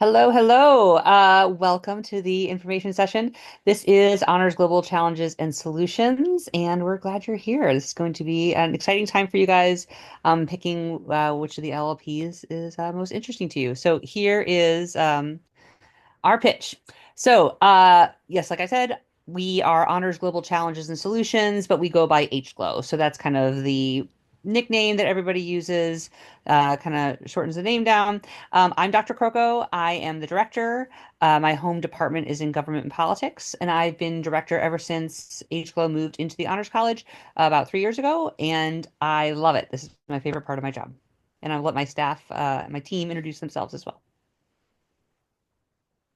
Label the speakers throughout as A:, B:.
A: Hello, hello. Welcome to the information session. This is Honors Global Challenges and Solutions, and we're glad you're here. This is going to be an exciting time for you guys, picking which of the LLPs is most interesting to you. So here is our pitch. So, yes, like I said, we are Honors Global Challenges and Solutions, but we go by HGLO. So that's kind of the nickname that everybody uses, kind of shortens the name down. I'm Dr. Croco. I am the director. My home department is in government and politics, and I've been director ever since HGLO moved into the Honors College about 3 years ago, and I love it. This is my favorite part of my job. And I'll let my staff, my team introduce themselves as well.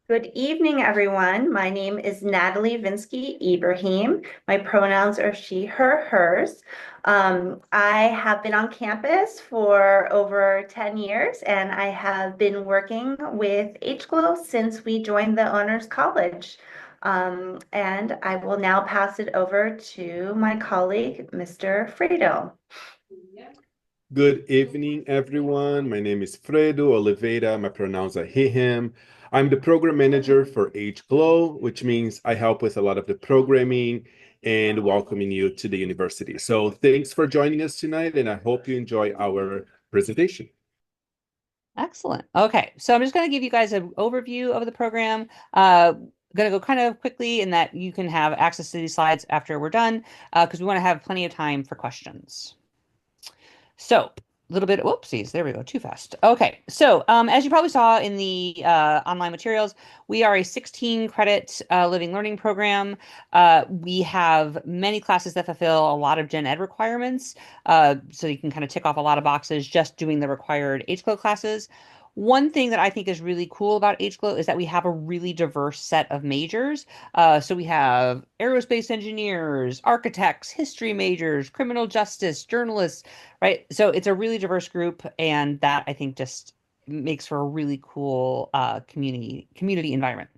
B: Good evening, everyone. My name is Natalie Vinsky Ibrahim. My pronouns are she, her, hers. I have been on campus for over 10 years, and I have been working with HGLO since we joined the Honors College. And I will now pass it over to my colleague, Mr. Fredo.
C: Good evening, everyone. My name is Fredo Oliveira. My pronouns are he, him. I'm the program manager for HGLO, which means I help with a lot of the programming and welcoming you to the university. So thanks for joining us tonight, and I hope you enjoy our presentation.
A: Excellent. Okay, so I'm just going to give you guys an overview of the program. Going to go kind of quickly in that you can have access to these slides after we're done, because we want to have plenty of time for questions. So, a little bit, whoopsies, there we go, too fast. Okay, so as you probably saw in the online materials, we are a 16 credit living learning program. We have many classes that fulfill a lot of gen ed requirements. So you can kind of tick off a lot of boxes just doing the required HGLO classes. One thing that I think is really cool about HGLO is that we have a really diverse set of majors. So we have aerospace engineers, architects, history majors, criminal justice, journalists, right? So it's a really diverse group, and that I think just makes for a really cool community environment.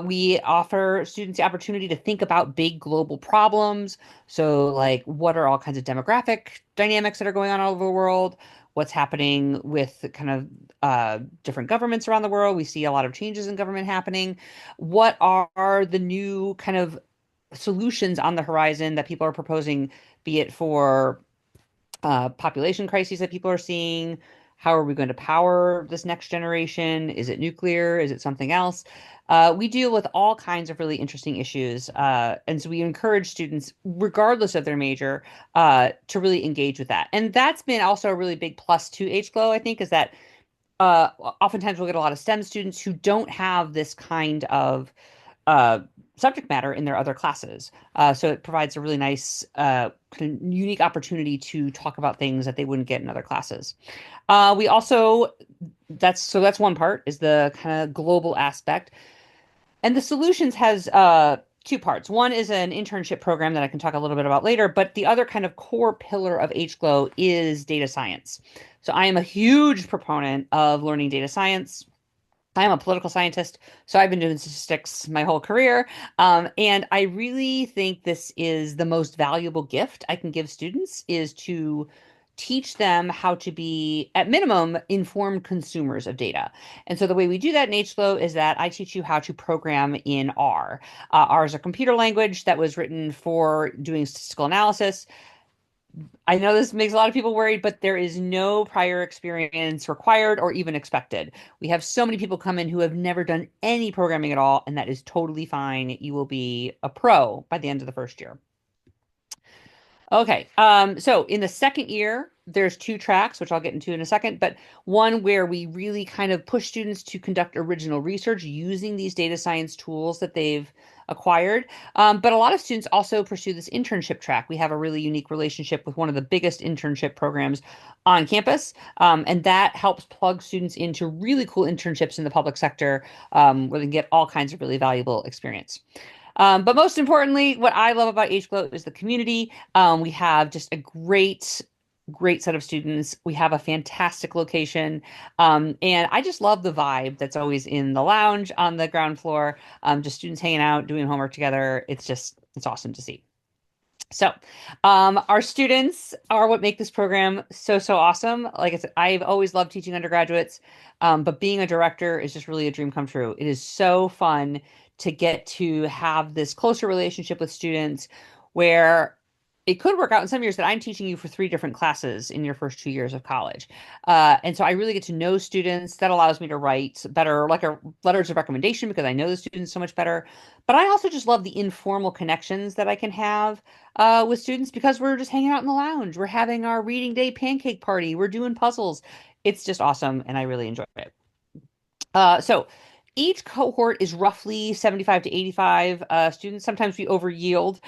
A: We offer students the opportunity to think about big global problems. So, like, what are all kinds of demographic dynamics that are going on all over the world? What's happening with kind of different governments around the world? We see a lot of changes in government happening. What are the new kind of solutions on the horizon that people are proposing, be it for population crises that people are seeing? How are we going to power this next generation? Is it nuclear? Is it something else? We deal with all kinds of really interesting issues. And so we encourage students, regardless of their major, to really engage with that. And that's been also a really big plus to HGLO, I think, is that oftentimes we'll get a lot of STEM students who don't have this kind of uh, subject matter in their other classes. So it provides a really nice, kind of unique opportunity to talk about things that they wouldn't get in other classes. We also, that's one part is the kind of global aspect. And the solutions has two parts. One is an internship program that I can talk a little bit about later, but the other kind of core pillar of HGLO is data science. So I am a huge proponent of learning data science. I am a political scientist, so I've been doing statistics my whole career. And I really think this is the most valuable gift I can give students is to teach them how to be, at minimum, informed consumers of data. And so the way we do that in HFlow is that I teach you how to program in R. R is a computer language that was written for doing statistical analysis. I know this makes a lot of people worried, but there is no prior experience required or even expected. We have so many people come in who have never done any programming at all, and that is totally fine. You will be a pro by the end of the first year. Okay, so in the second year, there's two tracks, which I'll get into in a second, but one where we really kind of push students to conduct original research using these data science tools that they've acquired. But a lot of students also pursue this internship track. We have a really unique relationship with one of the biggest internship programs on campus, and that helps plug students into really cool internships in the public sector, where they can get all kinds of really valuable experience. But most importantly, what I love about HGLO is the community. We have just a great set of students. We have a fantastic location. And I just love the vibe that's always in the lounge on the ground floor. Just students hanging out, doing homework together. It's awesome to see. So, our students are what make this program so, so awesome. Like I said, I've always loved teaching undergraduates, but being a director is just really a dream come true. It is so fun to get to have this closer relationship with students where it could work out in some years that I'm teaching you for 3 different classes in your first 2 years of college. And so I really get to know students. That allows me to write better, like a letters of recommendation because I know the students so much better. But I also just love the informal connections that I can have with students because we're just hanging out in the lounge. We're having our reading day pancake party. We're doing puzzles. It's just awesome, and I really enjoy it. So each cohort is roughly 75 to 85 students. Sometimes we over yield,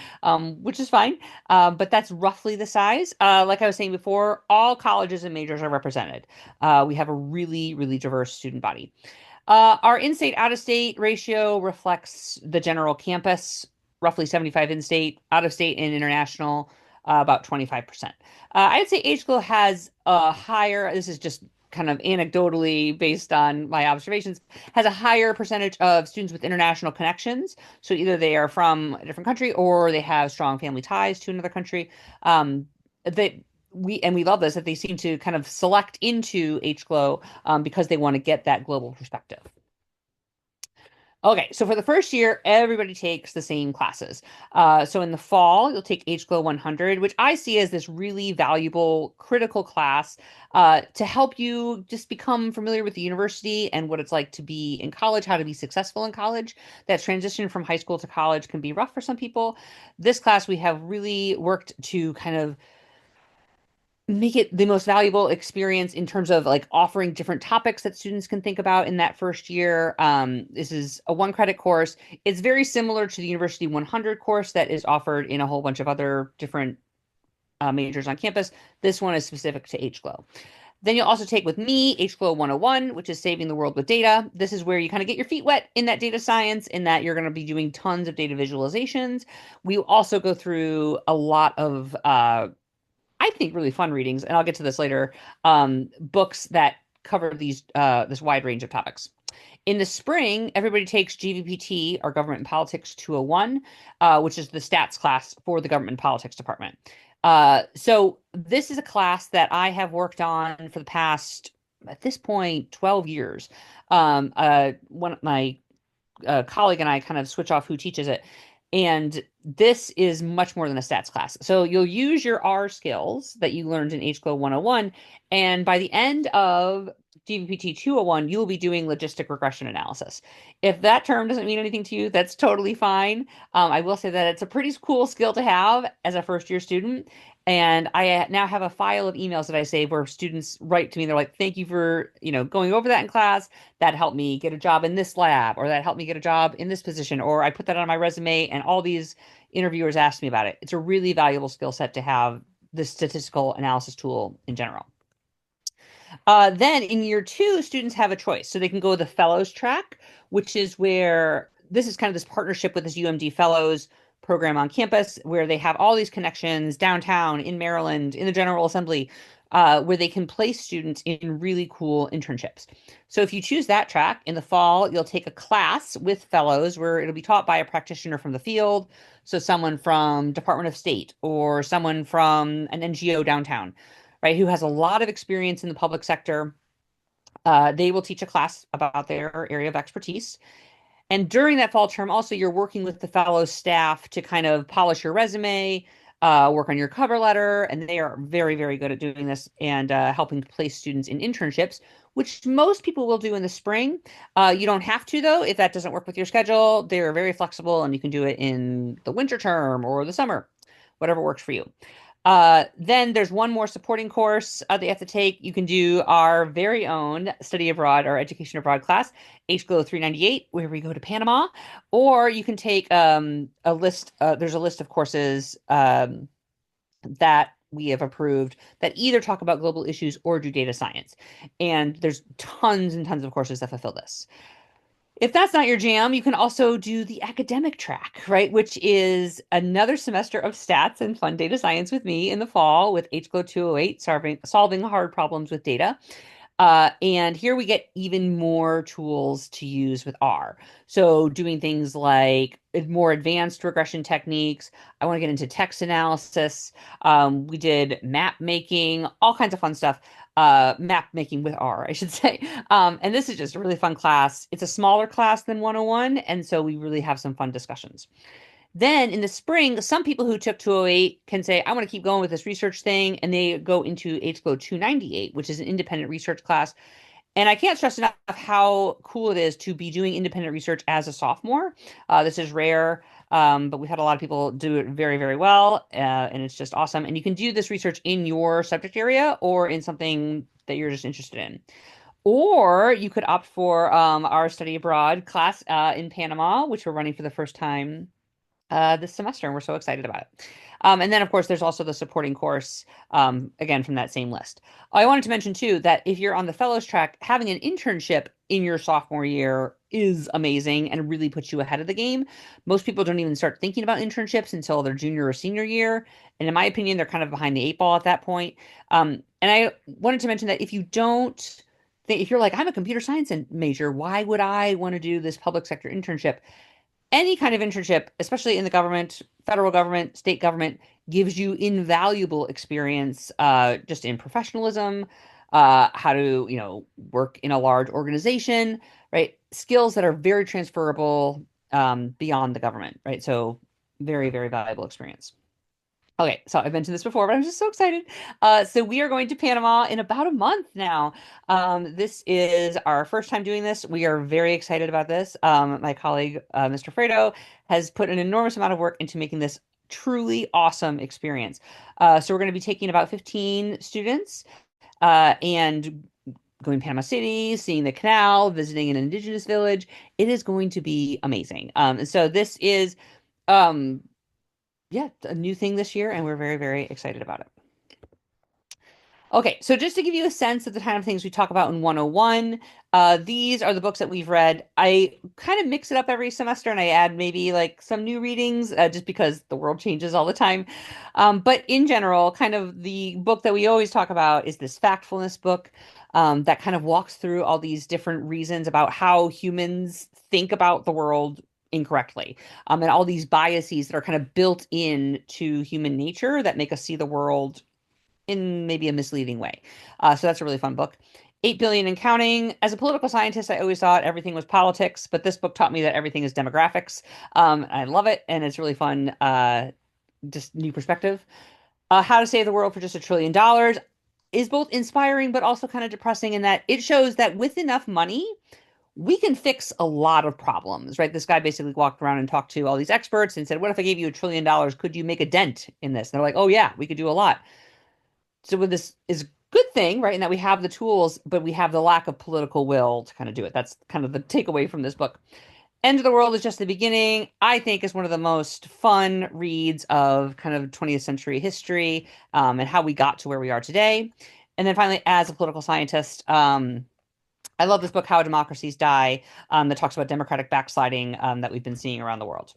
A: which is fine, but that's roughly the size. Like I was saying before, all colleges and majors are represented. We have a really, really diverse student body. Our in-state, out-of-state ratio reflects the general campus, roughly 75 in-state, out-of-state and international, about 25%. I'd say Age Glow has a higher, this is just kind of anecdotally based on my observations, has a higher percentage of students with international connections. So either they are from a different country or they have strong family ties to another country. That we love this that they seem to kind of select into H Glow because they want to get that global perspective. Okay, so for the first year, everybody takes the same classes. So in the fall, you'll take H Glow 100, which I see as this really valuable, critical class to help you just become familiar with the university and what it's like to be in college, how to be successful in college. That transition from high school to college can be rough for some people. This class, we have really worked to kind of make it the most valuable experience in terms of like offering different topics that students can think about in that first year. This is a 1 credit course. It's very similar to the University 100 course that is offered in a whole bunch of other different majors on campus. This one is specific to HGLOW. Then you'll also take with me HGLOW 101, which is saving the world with data. This is where you kind of get your feet wet in that data science, in that you're going to be doing tons of data visualizations. We also go through a lot of I think really fun readings, and I'll get to this later, books that cover this wide range of topics. In the spring, everybody takes GVPT, or Government and Politics 201, which is the stats class for the Government and Politics department. So this is a class that I have worked on for the past, at this point, 12 years. One of my colleague and I kind of switch off who teaches it. And this is much more than a stats class. So you'll use your R skills that you learned in HGLOW 101. And by the end of GVPT 201, you will be doing logistic regression analysis. If that term doesn't mean anything to you, that's totally fine. I will say that it's a pretty cool skill to have as a first year student. And I now have a file of emails that I save where students write to me. They're like, thank you for, going over that in class. That helped me get a job in this lab, or that helped me get a job in this position, or I put that on my resume and all these interviewers asked me about it. It's a really valuable skill set to have the statistical analysis tool in general. Then in year 2, students have a choice. So they can go the fellows track, which is where this is kind of this partnership with this UMD fellows program on campus, where they have all these connections downtown, in Maryland, in the General Assembly, where they can place students in really cool internships. So if you choose that track in the fall, you'll take a class with fellows where it'll be taught by a practitioner from the field. So someone from Department of State or someone from an NGO downtown, right, who has a lot of experience in the public sector. They will teach a class about their area of expertise. And during that fall term, also, you're working with the fellow staff to kind of polish your resume, work on your cover letter, and they are very, very good at doing this and helping place students in internships, which most people will do in the spring. You don't have to, though, if that doesn't work with your schedule. They're very flexible, and you can do it in the winter term or the summer, whatever works for you. Then there's one more supporting course that you have to take. You can do our very own study abroad or education abroad class, HGLOW 398, where we go to Panama, or you can take a list. There's a list of courses that we have approved that either talk about global issues or do data science. And there's tons and tons of courses that fulfill this. If that's not your jam, you can also do the academic track, right? Which is another semester of stats and fun data science with me in the fall with HGLOW 208, solving hard problems with data. And here we get even more tools to use with R. So doing things like more advanced regression techniques. I want to get into text analysis. We did map making, all kinds of fun stuff. Map making with R, I should say. And this is just a really fun class. It's a smaller class than 101, and so we really have some fun discussions. Then in the spring, some people who took 208 can say, I want to keep going with this research thing, and they go into HGLO 298, which is an independent research class. And I can't stress enough how cool it is to be doing independent research as a sophomore. This is rare, but we've had a lot of people do it very, very well, and it's just awesome. And you can do this research in your subject area or in something that you're just interested in. Or you could opt for our study abroad class in Panama, which we're running for the first time this semester, and we're so excited about it. And then, of course, there's also the supporting course, again, from that same list. I wanted to mention, too, that if you're on the fellows track, having an internship in your sophomore year is amazing and really puts you ahead of the game. Most people don't even start thinking about internships until their junior or senior year. And in my opinion, they're kind of behind the eight ball at that point. And I wanted to mention that if you don't think, if you're like, I'm a computer science major, why would I want to do this public sector internship? Any kind of internship, especially in the government, federal government, state government, gives you invaluable experience just in professionalism, how to, work in a large organization, right? Skills that are very transferable beyond the government, right? So very, very valuable experience. Okay, so I've mentioned this before, but I'm just so excited. So we are going to Panama in about a month now. This is our first time doing this. We are very excited about this. My colleague, Mr. Fredo, has put an enormous amount of work into making this truly awesome experience. So we're going to be taking about 15 students and going to Panama City, seeing the canal, visiting an indigenous village. It is going to be amazing. So this is yeah, a new thing this year, and we're very, very excited about it. Okay, so just to give you a sense of the kind of things we talk about in 101, these are the books that we've read. I kind of mix it up every semester and I add maybe like some new readings just because the world changes all the time. But in general, kind of the book that we always talk about is this Factfulness book that kind of walks through all these different reasons about how humans think about the world incorrectly, and all these biases that are kind of built in to human nature that make us see the world in maybe a misleading way. So that's a really fun book. 8 Billion and Counting. As a political scientist, I always thought everything was politics, but this book taught me that everything is demographics. I love it, and it's really fun, just new perspective. How to Save the World for Just $1 Trillion is both inspiring, but also kind of depressing in that it shows that with enough money, we can fix a lot of problems, right? This guy basically walked around and talked to all these experts and said, what if I gave you $1 trillion? Could you make a dent in this? And they're like, oh yeah, we could do a lot. So this is a good thing, right? In that we have the tools, but we have the lack of political will to kind of do it. That's kind of the takeaway from this book. End of the World is Just the Beginning, I think is one of the most fun reads of kind of 20th century history and how we got to where we are today. And then finally, as a political scientist, I love this book, How Democracies Die, that talks about democratic backsliding that we've been seeing around the world.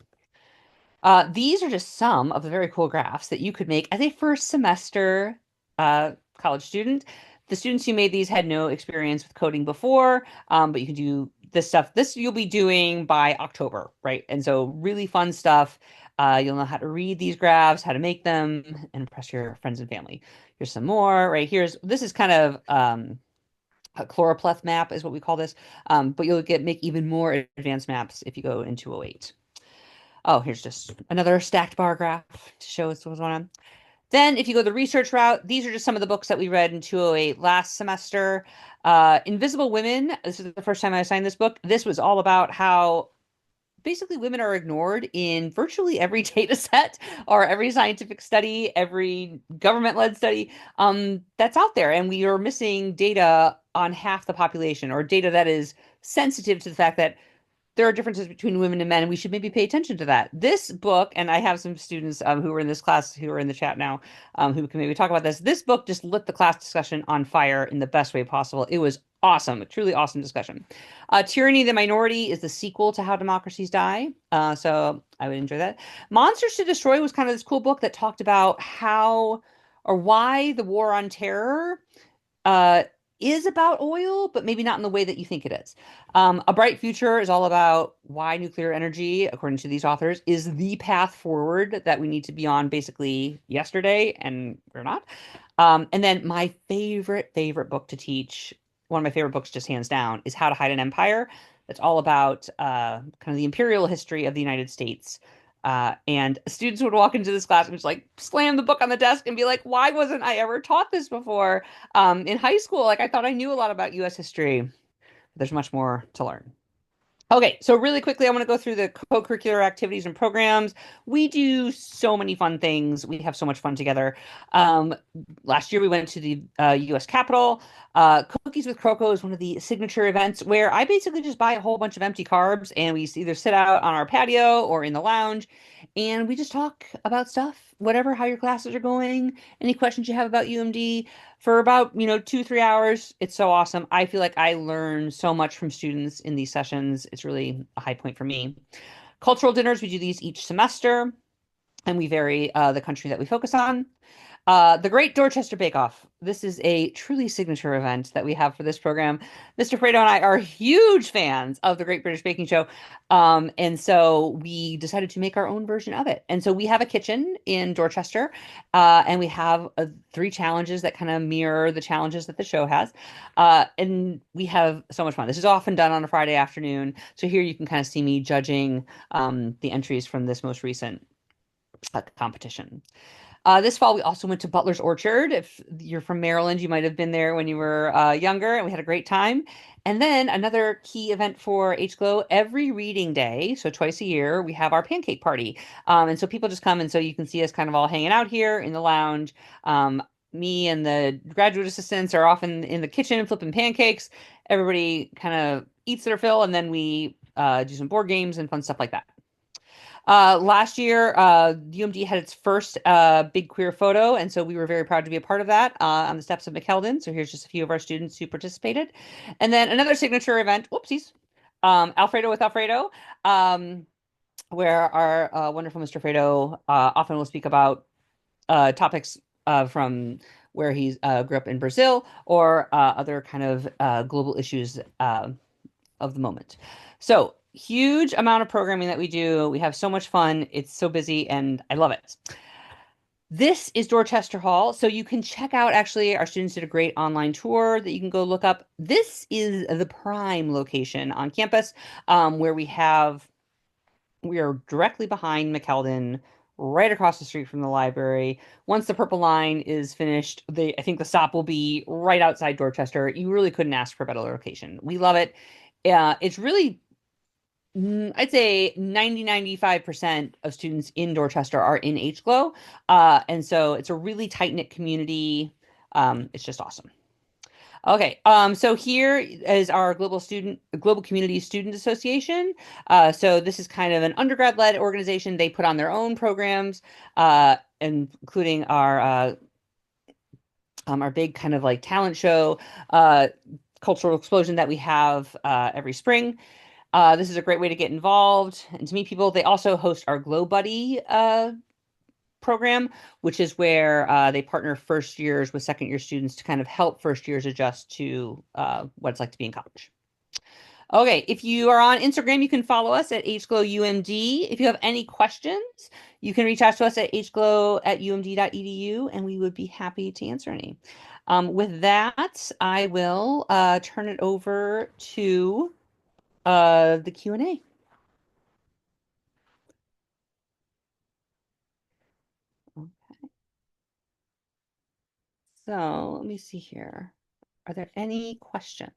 A: These are just some of the very cool graphs that you could make as a first semester college student. The students who made these had no experience with coding before, but you can do this stuff. This you'll be doing by October, right? And so really fun stuff. You'll know how to read these graphs, how to make them, and impress your friends and family. Here's some more, right? This is kind of a choropleth map is what we call this. But you'll make even more advanced maps if you go into 208. Oh, here's just another stacked bar graph to show us what's going on. Then if you go the research route, these are just some of the books that we read in 208 last semester. Invisible Women, this is the first time I assigned this book. This was all about how basically women are ignored in virtually every data set or every scientific study, every government-led study that's out there. And we are missing data on half the population, or data that is sensitive to the fact that there are differences between women and men, and we should maybe pay attention to that. This book, and I have some students who are in this class who are in the chat now who can maybe talk about this. This book just lit the class discussion on fire in the best way possible. It was awesome, a truly awesome discussion. Tyranny of the Minority is the sequel to How Democracies Die, so I would enjoy that. Monsters to Destroy was kind of this cool book that talked about how or why the war on terror is about oil, but maybe not in the way that you think it is. A Bright Future is all about why nuclear energy, according to these authors, is the path forward that we need to be on basically yesterday, and we're not. And then my favorite book to teach, one of my favorite books, just hands down, is How to Hide an Empire. That's all about kind of the imperial history of the United States. And students would walk into this class and just like slam the book on the desk and be like, why wasn't I ever taught this before? In high school, like I thought I knew a lot about US history. There's much more to learn. Okay, so really quickly, I want to go through the co-curricular activities and programs. We do so many fun things. We have so much fun together. Um, Last year, we went to the U.S. Capitol. Cookies with Croco is one of the signature events where I basically just buy a whole bunch of empty carbs and we either sit out on our patio or in the lounge and we just talk about stuff, whatever, how your classes are going, any questions you have about UMD for about 2-3 hours. It's so awesome. I feel like I learn so much from students in these sessions. It's really a high point for me. Cultural dinners, we do these each semester and we vary the country that we focus on. The Great Dorchester Bake Off. This is a truly signature event that we have for this program. Mr. Fredo and I are huge fans of the Great British Baking Show. And so we decided to make our own version of it. And so we have a kitchen in Dorchester, and we have 3 challenges that kind of mirror the challenges that the show has. And we have so much fun. This is often done on a Friday afternoon. So here you can kind of see me judging the entries from this most recent competition. This fall, we also went to Butler's Orchard. If you're from Maryland, you might have been there when you were younger, and we had a great time. And then another key event for HGLO, every reading day, so twice a year, we have our pancake party. And so people just come, and so you can see us kind of all hanging out here in the lounge. Me and the graduate assistants are often in the kitchen flipping pancakes. Everybody kind of eats their fill, and then we do some board games and fun stuff like that. Last year, UMD had its first big queer photo, and so we were very proud to be a part of that on the steps of McKeldin. So here's just a few of our students who participated. And then another signature event, whoopsies, Alfredo with Alfredo, where our wonderful Mr. Fredo often will speak about topics from where he grew up in Brazil or other kind of global issues of the moment. So huge amount of programming that we do. We have so much fun. It's so busy and I love it. This is Dorchester Hall. So you can check out, actually, our students did a great online tour that you can go look up. This is the prime location on campus where we are directly behind McKeldin, right across the street from the library. Once the Purple Line is finished, I think the stop will be right outside Dorchester. You really couldn't ask for a better location. We love it. It's really, I'd say 95% of students in Dorchester are in HGLO. And so it's a really tight-knit community. It's just awesome. Okay, so here is our Global Community Student Association. So this is kind of an undergrad-led organization. They put on their own programs, including our big kind of like talent show, cultural explosion that we have every spring. This is a great way to get involved and to meet people. They also host our Glow Buddy program, which is where they partner first years with second year students to kind of help first years adjust to what it's like to be in college. Okay, if you are on Instagram, you can follow us at HGLOUMD. If you have any questions, you can reach out to us at hglo@umd.edu, and we would be happy to answer any. With that, I will turn it over to the Q&A. Okay. So let me see here. Are there any questions?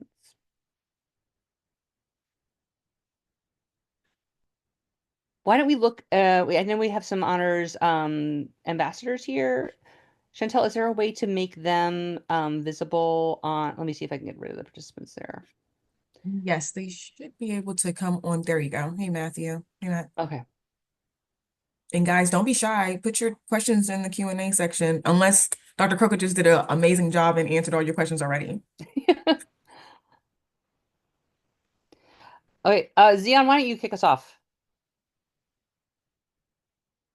A: Why don't we look, I know we have some honors ambassadors here. Chantel, is there a way to make them visible on, let me see if I can get rid of the participants there.
D: Yes, they should be able to come on. There you go. Hey, Matthew. Hey, Matt.
A: Okay.
D: And guys, don't be shy. Put your questions in the Q&A section, unless Dr. Croker just did an amazing job and answered all your questions already.
A: Okay, Zion, why don't you kick us off?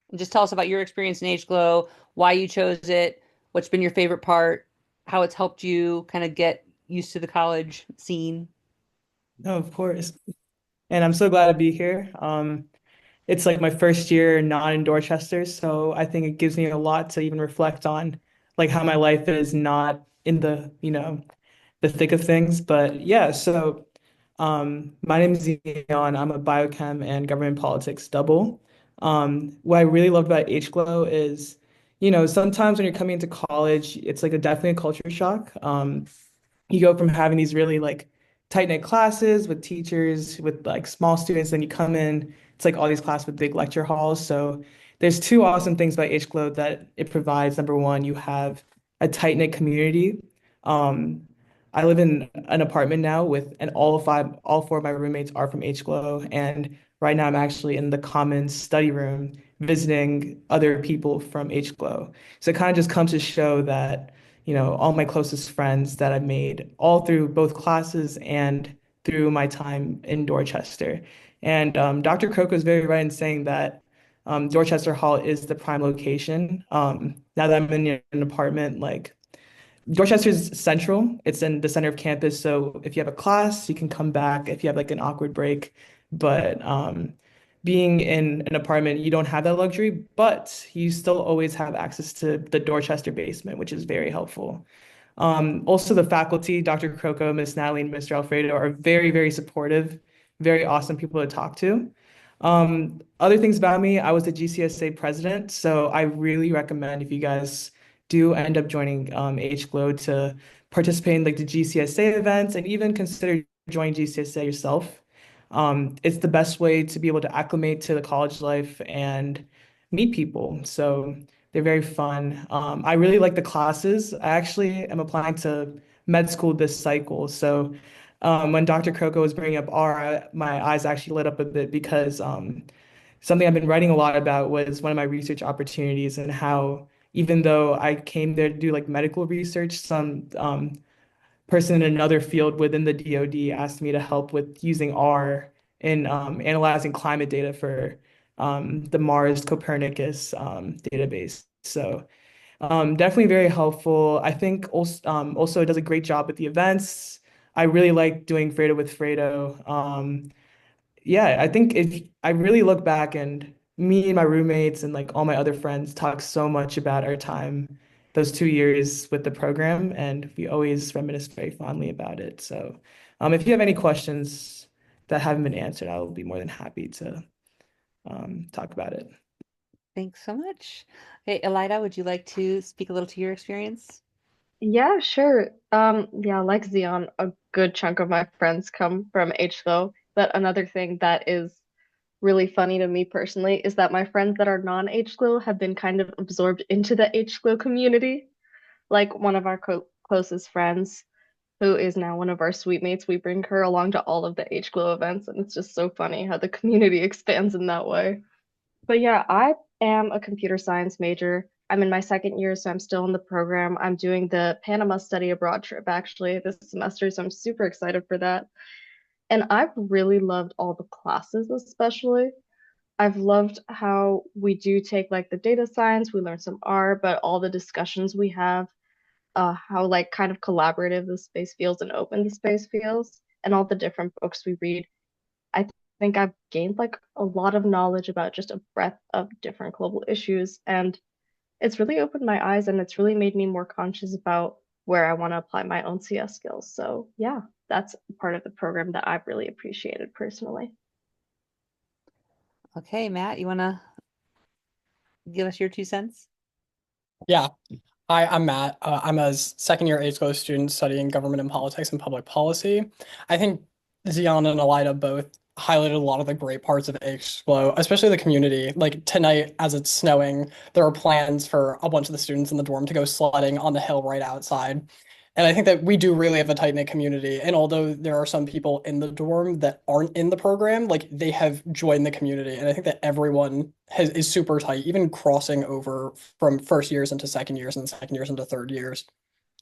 A: And just tell us about your experience in HGLO, why you chose it, what's been your favorite part, how it's helped you kind of get used to the college scene?
E: No, of course. And I'm so glad to be here. It's like my first year not in Dorchester, so I think it gives me a lot to even reflect on, like how my life is not in the, the thick of things. But yeah, so my name is Zion. I'm a biochem and government politics double. What I really love about HGLO is, sometimes when you're coming into college, it's like definitely a culture shock. You go from having these really like tight-knit classes with teachers, with like small students, then you come in, it's like all these classes with big lecture halls. So there's two awesome things about HGLO that it provides. Number one, you have a tight-knit community. Um, I live in an apartment now and all four of my roommates are from HGLO. And right now I'm actually in the commons study room visiting other people from HGLO. So it kind of just comes to show that all my closest friends that I've made all through both classes and through my time in Dorchester. And Dr. Croco is very right in saying that Dorchester Hall is the prime location. Now that I'm in an apartment, like Dorchester is central. It's in the center of campus. So if you have a class, you can come back if you have like an awkward break. But being in an apartment, you don't have that luxury, but you still always have access to the Dorchester basement, which is very helpful. Also, the faculty, Dr. Croco, Miss Natalie, and Mr. Alfredo, are very, very supportive, very awesome people to talk to. Other things about me, I was the GCSA president, so I really recommend if you guys do end up joining HGLO to participate in like the GCSA events and even consider joining GCSA yourself. It's the best way to be able to acclimate to the college life and meet people. So they're very fun. I really like the classes. I actually am applying to med school this cycle. So when Dr. Croco was bringing up R, my eyes actually lit up a bit because something I've been writing a lot about was one of my research opportunities and how even though I came there to do like medical research, some person in another field within the DoD asked me to help with using R in analyzing climate data for the Mars Copernicus database. So definitely very helpful. I think also it does a great job with the events. I really like doing Fredo with Fredo. Yeah, I think if I really look back and me and my roommates and like all my other friends talk so much about our time those 2 years with the program, and we always reminisce very fondly about it. So, if you have any questions that haven't been answered, I will be more than happy to talk about it.
A: Thanks so much. Hey, Elida, would you like to speak a little to your experience?
F: Yeah, sure. Yeah, like Xeon, a good chunk of my friends come from HGO. But another thing that is really funny to me personally is that my friends that are non-HGO have been kind of absorbed into the HGO community. Like one of our closest friends, who is now one of our suite mates, we bring her along to all of the HGO events, and it's just so funny how the community expands in that way. But yeah, I am a computer science major. I'm in my second year, so I'm still in the program. I'm doing the Panama study abroad trip actually this semester, so I'm super excited for that. And I've really loved all the classes, especially. I've loved how we do take like the data science, we learn some R, but all the discussions we have, how like kind of collaborative the space feels and open the space feels, and all the different books we read. I think I've gained like a lot of knowledge about just a breadth of different global issues, and it's really opened my eyes and it's really made me more conscious about where I want to apply my own CS skills. So yeah, that's part of the program that I've really appreciated personally.
A: Okay, Matt, you want to give us your 2 cents?
G: Yeah. Hi, I'm Matt. I'm a second year HGO student studying government and politics and public policy. I think Zion and Elida both highlighted a lot of the great parts of HGO, especially the community. Like tonight, as it's snowing, there are plans for a bunch of the students in the dorm to go sledding on the hill right outside. And I think that we do really have a tight-knit community. And although there are some people in the dorm that aren't in the program, like they have joined the community. And I think that everyone is super tight, even crossing over from first years into second years and second years into third years.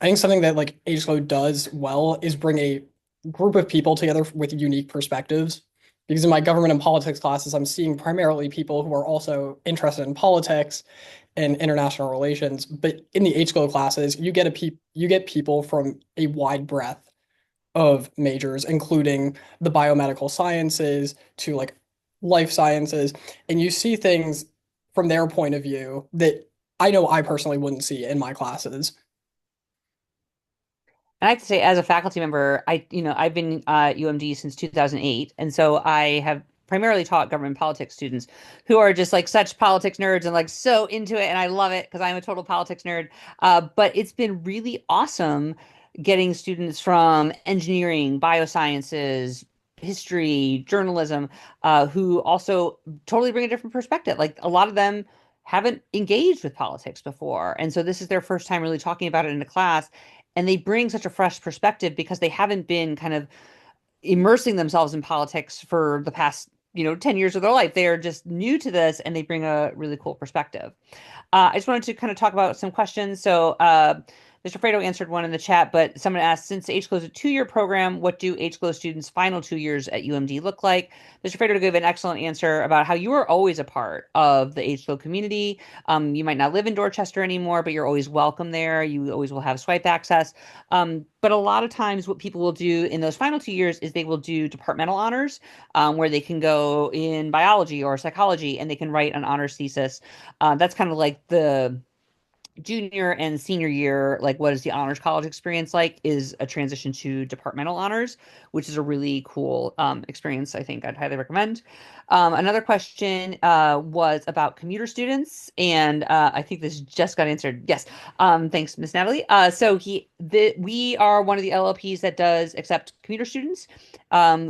G: I think something that like HGLO does well is bring a group of people together with unique perspectives. Because in my government and politics classes, I'm seeing primarily people who are also interested in politics and international relations. But in the HGLO classes, you get people from a wide breadth of majors, including the biomedical sciences to like life sciences, and you see things from their point of view that I know I personally wouldn't see in my classes.
A: And I have to say, as a faculty member, I've been at UMD since 2008, and so I have primarily taught government politics students who are just like such politics nerds and like so into it, and I love it because I'm a total politics nerd. But it's been really awesome getting students from engineering, biosciences, history, journalism, who also totally bring a different perspective. Like a lot of them haven't engaged with politics before, and so this is their first time really talking about it in a class, and they bring such a fresh perspective because they haven't been kind of immersing themselves in politics for the past 10 years of their life. They are just new to this and they bring a really cool perspective. I just wanted to kind of talk about some questions. So Mr. Fredo answered one in the chat, but someone asked, since HGLO is a 2-year program, what do HGLO students' final 2 years at UMD look like? Mr. Fredo gave an excellent answer about how you are always a part of the HGLO community. You might not live in Dorchester anymore, but you're always welcome there. You always will have swipe access. But a lot of times what people will do in those final 2 years is they will do departmental honors, where they can go in biology or psychology and they can write an honors thesis. That's kind of like the junior and senior year, like what is the honors college experience like, is a transition to departmental honors, which is a really cool experience. I think I'd highly recommend. Another question was about commuter students, and I think this just got answered. Yes, thanks, Miss Natalie. We are one of the LLPs that does accept commuter students.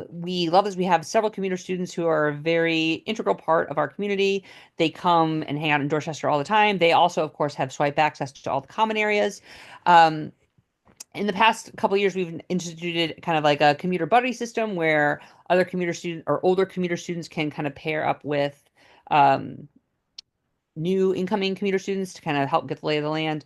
A: We love this. We have several commuter students who are a very integral part of our community. They come and hang out in Dorchester all the time. They also, of course, have swipe access to all the common areas. In the past couple of years, we've instituted kind of like a commuter buddy system where other commuter students or older commuter students can kind of pair up with new incoming commuter students to kind of help get the lay of the land.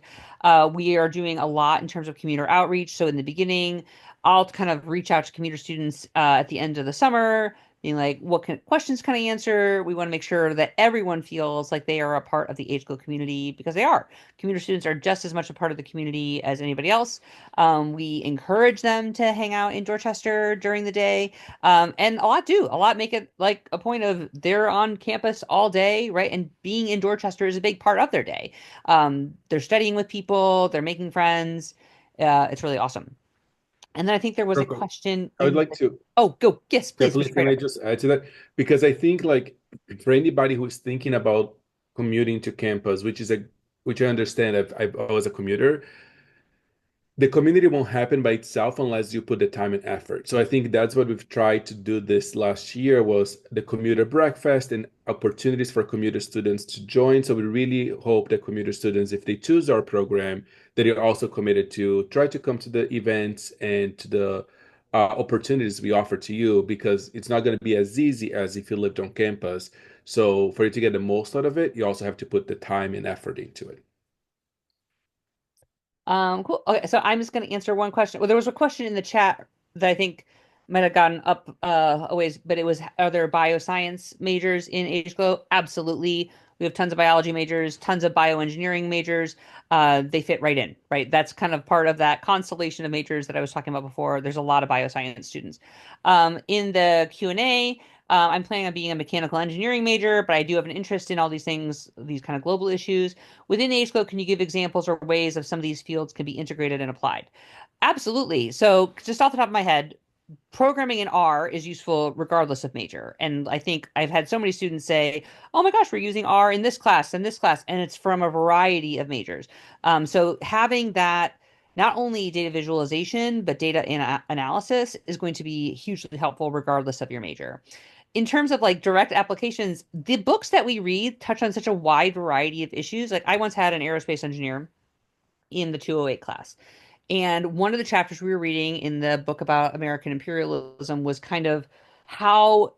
A: We are doing a lot in terms of commuter outreach. So in the beginning, I'll kind of reach out to commuter students at the end of the summer, being like, what questions can I answer? We want to make sure that everyone feels like they are a part of the HGLO community, because they are. Commuter students are just as much a part of the community as anybody else. We encourage them to hang out in Dorchester during the day. And a lot do. A lot make it like a point of they're on campus all day, right? And being in Dorchester is a big part of their day. They're studying with people, they're making friends. It's really awesome. And then I think there was a
C: Rocco,
A: question.
C: I would like to
A: Oh, go. Yes, please,
C: definitely,
A: Mr.
C: can I
A: Fredo.
C: just add to that? Because I think like for anybody who's thinking about commuting to campus, which I understand, I was a commuter, the community won't happen by itself unless you put the time and effort. So I think that's what we've tried to do this last year, was the commuter breakfast and opportunities for commuter students to join. So we really hope that commuter students, if they choose our program, that they're also committed to try to come to the events and to the opportunities we offer to you, because it's not going to be as easy as if you lived on campus. So for you to get the most out of it, you also have to put the time and effort into it.
A: Cool. Okay, so I'm just going to answer one question. Well, there was a question in the chat that I think might have gotten up a ways, but it was, are there bioscience majors in HGLO? Absolutely. We have tons of biology majors, tons of bioengineering majors. They fit right in, right? That's kind of part of that constellation of majors that I was talking about before. There's a lot of bioscience students. In the Q&A, I'm planning on being a mechanical engineering major, but I do have an interest in all these things, these kind of global issues. Within HGLO, can you give examples or ways of some of these fields can be integrated and applied? Absolutely. So just off the top of my head, programming in R is useful regardless of major. And I think I've had so many students say, oh my gosh, we're using R in this class and this class, and it's from a variety of majors. So having that, not only data visualization, but data analysis is going to be hugely helpful regardless of your major. In terms of like direct applications, the books that we read touch on such a wide variety of issues. Like I once had an aerospace engineer in the 208 class. And one of the chapters we were reading in the book about American imperialism was kind of how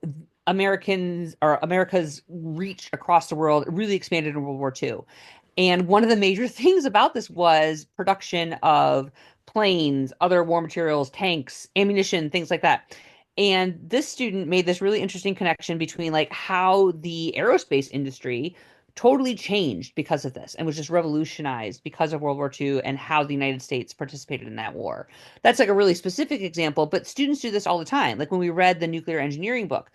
A: America's reach across the world really expanded in World War II. And one of the major things about this was production of planes, other war materials, tanks, ammunition, things like that. And this student made this really interesting connection between like how the aerospace industry totally changed because of this and was just revolutionized because of World War II and how the United States participated in that war. That's like a really specific example, but students do this all the time. Like when we read the nuclear engineering book,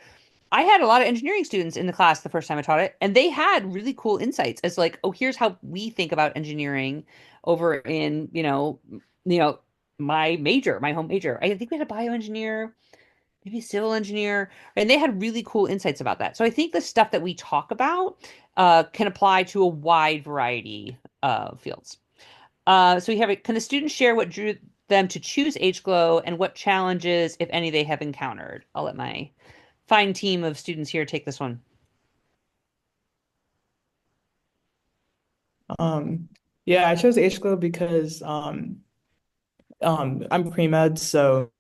A: I had a lot of engineering students in the class the first time I taught it, and they had really cool insights as like, oh, here's how we think about engineering over in, my major, my home major. I think we had a bioengineer, maybe a civil engineer, and they had really cool insights about that. So I think the stuff that we talk about can apply to a wide variety of fields. So we have it. Can the students share what drew them to choose HGLO and what challenges, if any, they have encountered? I'll let my fine team of students here take this one.
E: Yeah, I chose HGLO because I'm pre-med, so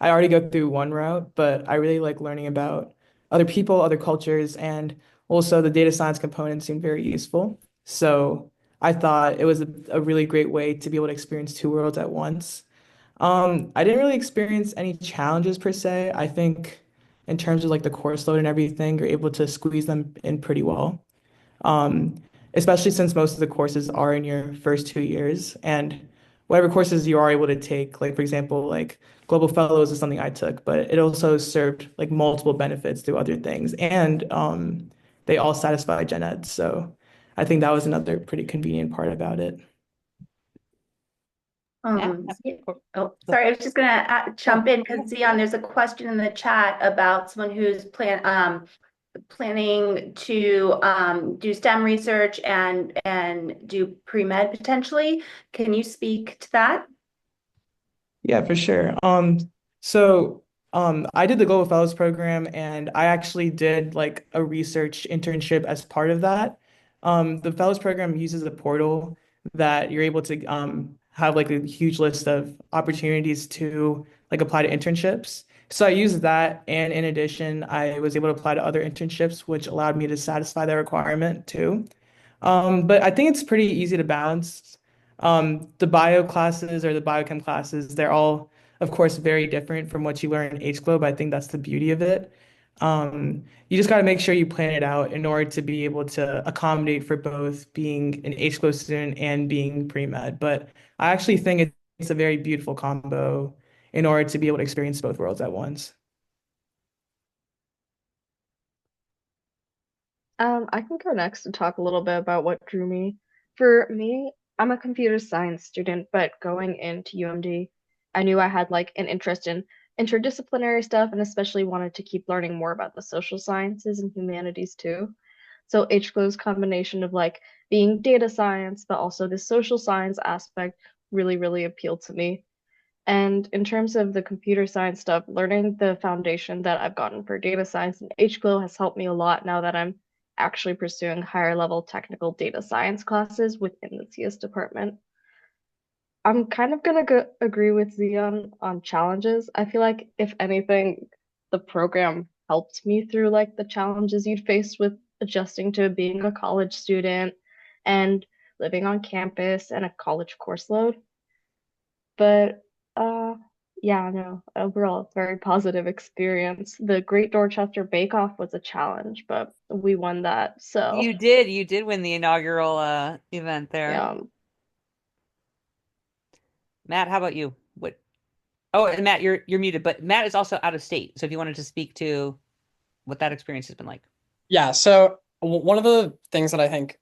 E: I already go through one route, but I really like learning about other people, other cultures, and also the data science component seemed very useful. So I thought it was a really great way to be able to experience two worlds at once. I didn't really experience any challenges per se. I think in terms of like the course load and everything, you're able to squeeze them in pretty well. Um, Especially since most of the courses are in your first 2 years, and whatever courses you are able to take, like for example, like Global Fellows is something I took, but it also served like multiple benefits through other things, and they all satisfy gen ed. So I think that was another pretty convenient part about it.
A: Yeah.
B: Oh, sorry, I was just gonna jump in because Zion, there's a question in the chat about someone who's planning to do STEM research and do pre-med potentially. Can you speak to that?
E: Yeah, for sure. I did the Global Fellows program, and I actually did like a research internship as part of that. The Fellows program uses a portal that you're able to have like a huge list of opportunities to like apply to internships. So I used that, and in addition, I was able to apply to other internships, which allowed me to satisfy that requirement too. But I think it's pretty easy to balance. The bio classes or the biochem classes, they're all, of course, very different from what you learn in HGLO. I think that's the beauty of it. You just got to make sure you plan it out in order to be able to accommodate for both being an HGLO student and being pre-med. But I actually think it's a very beautiful combo in order to be able to experience both worlds at once.
F: I can go next and talk a little bit about what drew me. For me, I'm a computer science student, but going into UMD, I knew I had like an interest in interdisciplinary stuff and especially wanted to keep learning more about the social sciences and humanities too. So HGLO's combination of like being data science, but also the social science aspect really, really appealed to me. And in terms of the computer science stuff, learning the foundation that I've gotten for data science and HGLO has helped me a lot now that I'm actually pursuing higher level technical data science classes within the CS department. I'm kind of gonna agree with Zion on challenges. I feel like if anything, the program helped me through like the challenges you'd face with adjusting to being a college student and living on campus and a college course load. But yeah, no, overall, very positive experience. The Great Dorchester Bake Off was a challenge, but we won that. So
A: You did win the inaugural event there.
F: yeah.
A: Matt, how about you? What? Oh, and Matt, you're muted, but Matt is also out of state. So if you wanted to speak to what that experience has been like.
G: Yeah, so one of the things that I think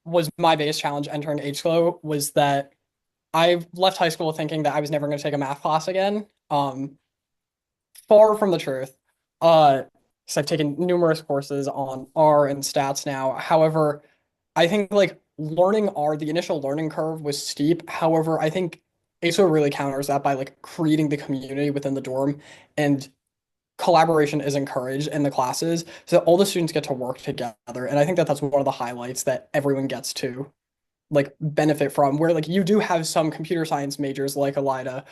G: was my biggest challenge entering HGLO was that I left high school thinking that I was never going to take a math class again. Far from the truth. Because I've taken numerous courses on R and stats now. However, I think like learning R, the initial learning curve was steep. However, I think ASO really counters that by like creating the community within the dorm, and collaboration is encouraged in the classes so that all the students get to work together. And I think that that's one of the highlights that everyone gets to like benefit from, where like you do have some computer science majors like Elida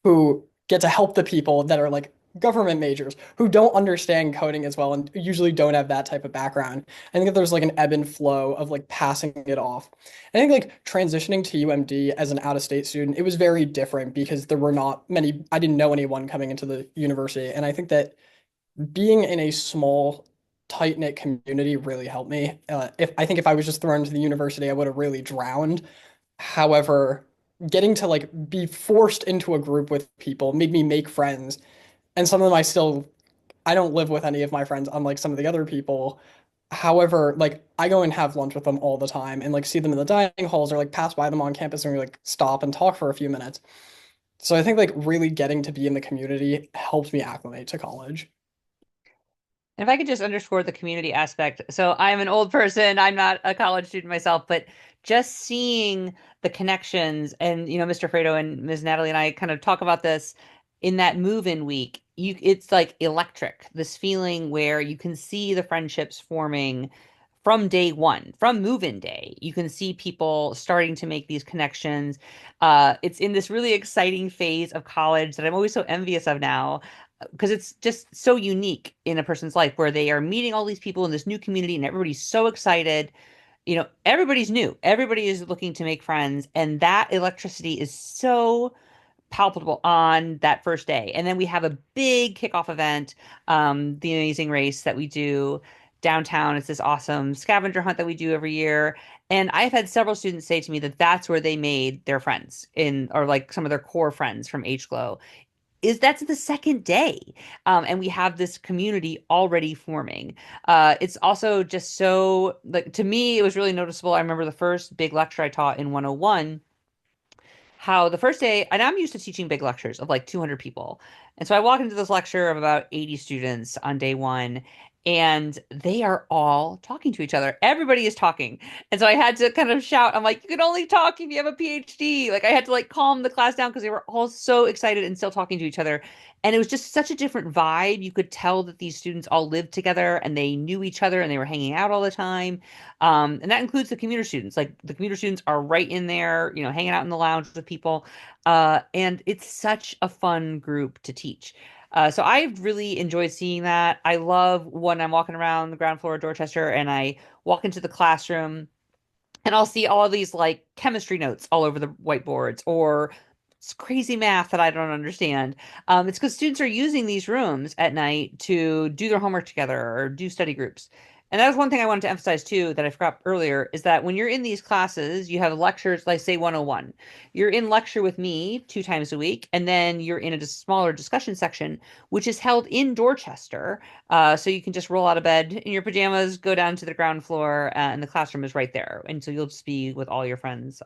G: who get to help the people that are like government majors who don't understand coding as well and usually don't have that type of background. I think that there's like an ebb and flow of like passing it off. I think like transitioning to UMD as an out-of-state student, it was very different because there were not many, I didn't know anyone coming into the university. And I think that being in a small tight-knit community really helped me. If I was just thrown into the university, I would have really drowned. However, getting to like be forced into a group with people made me make friends, and some of them I don't live with any of my friends, unlike some of the other people. However, like I go and have lunch with them all the time and like see them in the dining halls or like pass by them on campus and we like stop and talk for a few minutes. So I think like really getting to be in the community helped me acclimate to college.
A: And if I could just underscore the community aspect. So I'm an old person, I'm not a college student myself, but just seeing the connections and Mr. Fredo and Ms. Natalie and I kind of talk about this in that move-in week. It's like electric, this feeling where you can see the friendships forming from day one, from move-in day. You can see people starting to make these connections. It's in this really exciting phase of college that I'm always so envious of now, because it's just so unique in a person's life where they are meeting all these people in this new community and everybody's so excited. Everybody's new. Everybody is looking to make friends, and that electricity is so palpable on that first day. And then we have a big kickoff event, the Amazing Race that we do downtown. It's this awesome scavenger hunt that we do every year. And I've had several students say to me that that's where they made their friends or like some of their core friends from H-Glow, is that's the second day. And we have this community already forming. It's also just so, like, to me, it was really noticeable. I remember the first big lecture I taught in 101, how the first day, and I'm used to teaching big lectures of like 200 people. And so I walk into this lecture of about 80 students on day one, and they are all talking to each other. Everybody is talking. And so I had to kind of shout, I'm like, you can only talk if you have a PhD. Like I had to like calm the class down because they were all so excited and still talking to each other. And it was just such a different vibe. You could tell that these students all lived together and they knew each other and they were hanging out all the time. And that includes the commuter students. Like the commuter students are right in there, hanging out in the lounge with people. And it's such a fun group to teach. So I've really enjoyed seeing that. I love when I'm walking around the ground floor of Dorchester and I walk into the classroom and I'll see all of these like chemistry notes all over the whiteboards or it's crazy math that I don't understand. It's because students are using these rooms at night to do their homework together or do study groups. And that was one thing I wanted to emphasize too that I forgot earlier is that when you're in these classes, you have lectures like say 101. You're in lecture with me 2 times a week, and then you're in a smaller discussion section, which is held in Dorchester. So you can just roll out of bed in your pajamas, go down to the ground floor, and the classroom is right there. And so you'll just be with all your friends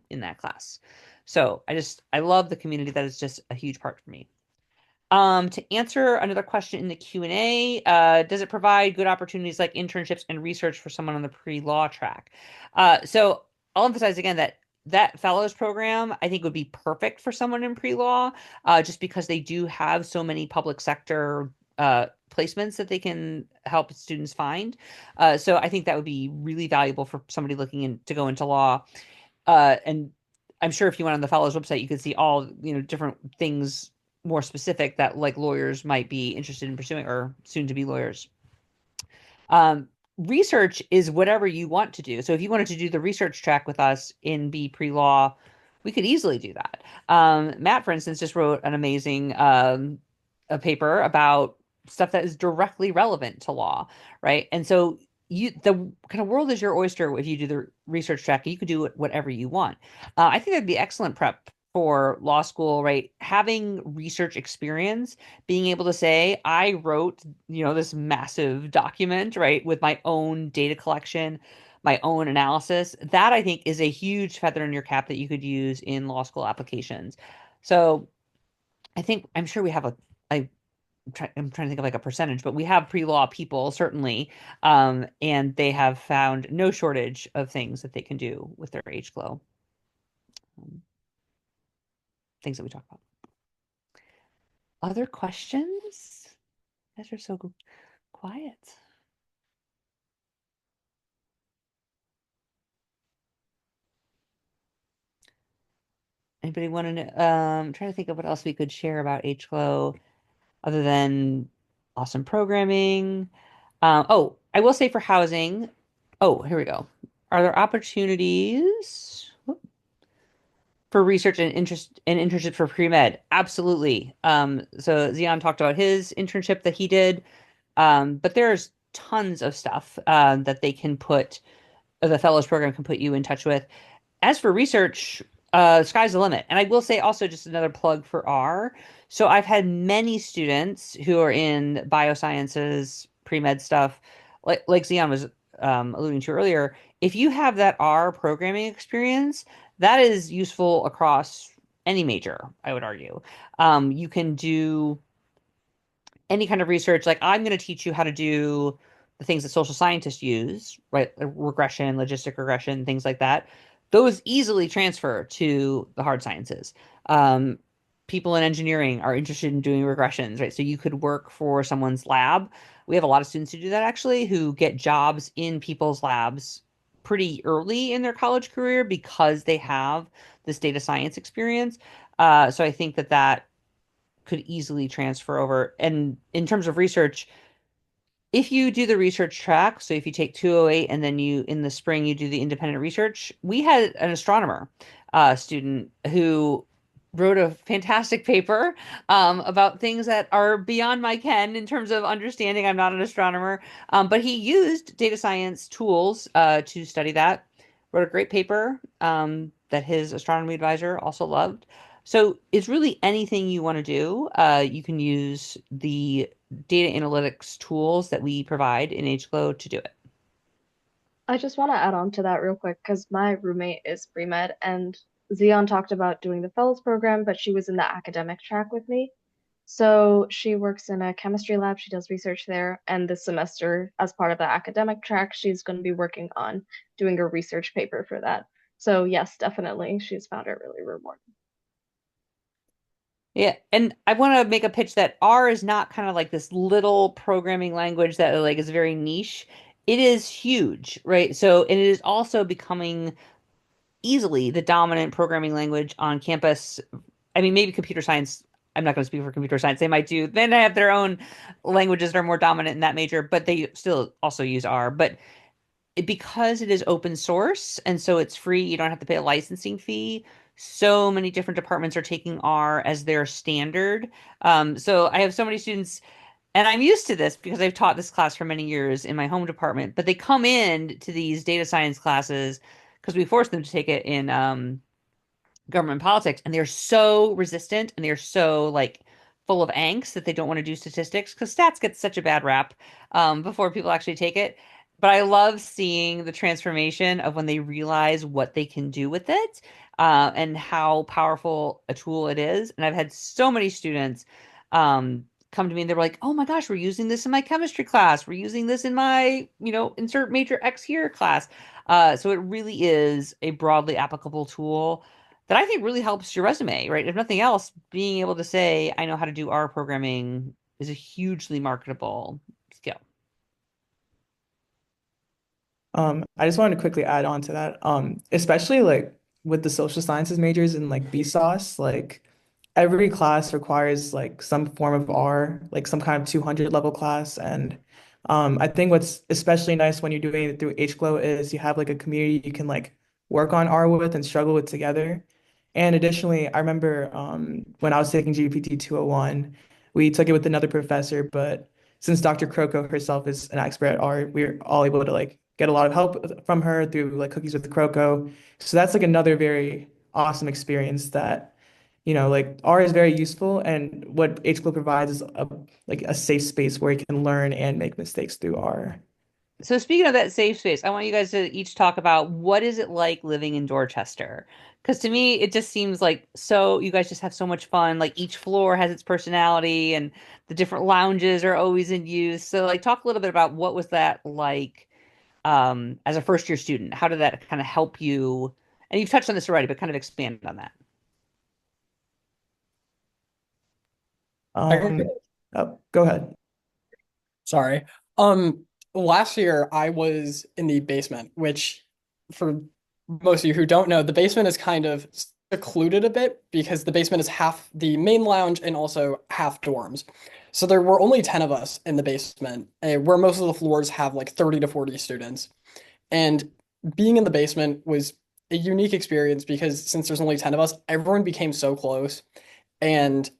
A: in that class. So I love the community. That is just a huge part for me. To answer another question in the Q&A, does it provide good opportunities like internships and research for someone on the pre-law track? So I'll emphasize again that fellows program I think would be perfect for someone in pre-law, just because they do have so many public sector placements that they can help students find. So I think that would be really valuable for somebody looking to go into law. And I'm sure if you went on the fellows website, you could see all different things more specific that like lawyers might be interested in pursuing or soon to be lawyers. Research is whatever you want to do. So if you wanted to do the research track with us in B pre-law, we could easily do that. Matt, for instance, just wrote an amazing a paper about stuff that is directly relevant to law, right? And so the kind of world is your oyster if you do the research track. You could do whatever you want. I think that'd be excellent prep for law school, right? Having research experience, being able to say, I wrote, this massive document, right, with my own data collection, my own analysis. That I think is a huge feather in your cap that you could use in law school applications. So I'm sure we have I'm trying to think of like a percentage, but we have pre-law people certainly, and they have found no shortage of things that they can do with their H-Glow. Things that we talk about. Other questions? You guys are so quiet. Anybody want to know? I'm trying to think of what else we could share about H-Glow other than awesome programming. Oh, I will say for housing. Oh, here we go. Are there opportunities for research and internships for pre-med? Absolutely. So Zion talked about his internship that he did. But there's tons of stuff that they can put, the fellows program can put you in touch with. As for research, sky's the limit. And I will say also just another plug for R. So I've had many students who are in biosciences, pre-med stuff, like Zion was alluding to earlier. If you have that R programming experience, that is useful across any major, I would argue. You can do any kind of research. Like I'm going to teach you how to do the things that social scientists use, right? Regression, logistic regression, things like that. Those easily transfer to the hard sciences. Um, People in engineering are interested in doing regressions, right? So you could work for someone's lab. We have a lot of students who do that actually, who get jobs in people's labs pretty early in their college career because they have this data science experience. So I think that that could easily transfer over. And in terms of research, if you do the research track, so if you take 208 and then you in the spring you do the independent research, we had an astronomer student who wrote a fantastic paper about things that are beyond my ken in terms of understanding. I'm not an astronomer, but he used data science tools to study that. Wrote a great paper that his astronomy advisor also loved. So it's really anything you want to do. You can use the data analytics tools that we provide in HGLO to do it.
F: I just want to add on to that real quick because my roommate is pre-med and Zion talked about doing the fellows program, but she was in the academic track with me. So she works in a chemistry lab, she does research there, and this semester, as part of the academic track, she's going to be working on doing a research paper for that. So yes, definitely, she's found it really rewarding.
A: Yeah, and I want to make a pitch that R is not kind of like this little programming language that like is very niche. It is huge, right? So, and it is also becoming easily the dominant programming language on campus. I mean, maybe computer science. I'm not going to speak for computer science. They might do. Then they have their own languages that are more dominant in that major, but they still also use R. But because it is open source and so it's free, you don't have to pay a licensing fee. So many different departments are taking R as their standard. So I have so many students, and I'm used to this because I've taught this class for many years in my home department, but they come in to these data science classes because we force them to take it in government politics, and they're so resistant and they're so like full of angst that they don't want to do statistics because stats get such a bad rap before people actually take it. But I love seeing the transformation of when they realize what they can do with it and how powerful a tool it is. And I've had so many students come to me and they're like, "Oh my gosh, we're using this in my chemistry class. We're using this in my, insert major X here class." So it really is a broadly applicable tool that I think really helps your resume, right? If nothing else, being able to say, I know how to do R programming is a hugely marketable skill.
E: I just wanted to quickly add on to that. Especially like with the social sciences majors and like BSOS, like every class requires like some form of R, like some kind of 200 level class. And I think what's especially nice when you're doing it through HGLO is you have like a community you can like work on R with and struggle with together. And additionally, I remember when I was taking GPT 201, we took it with another professor, but since Dr. Kroko herself is an expert at R, we are all able to like get a lot of help from her through like Cookies with Kroko. So that's like another very awesome experience that, like R is very useful, and what HGLO provides is like a safe space where you can learn and make mistakes through R.
A: So speaking of that safe space, I want you guys to each talk about what is it like living in Dorchester? Because to me, it just seems like so you guys just have so much fun. Like each floor has its personality and the different lounges are always in use. So like talk a little bit about what was that like as a first year student? How did that kind of help you? And you've touched on this already, but kind of expand on that.
G: I
E: Oh, go ahead.
G: Sorry. Last year I was in the basement, which for most of you who don't know, the basement is kind of secluded a bit because the basement is half the main lounge and also half dorms. So there were only 10 of us in the basement, where most of the floors have like 30 to 40 students. And being in the basement was a unique experience because since there's only 10 of us, everyone became so close. And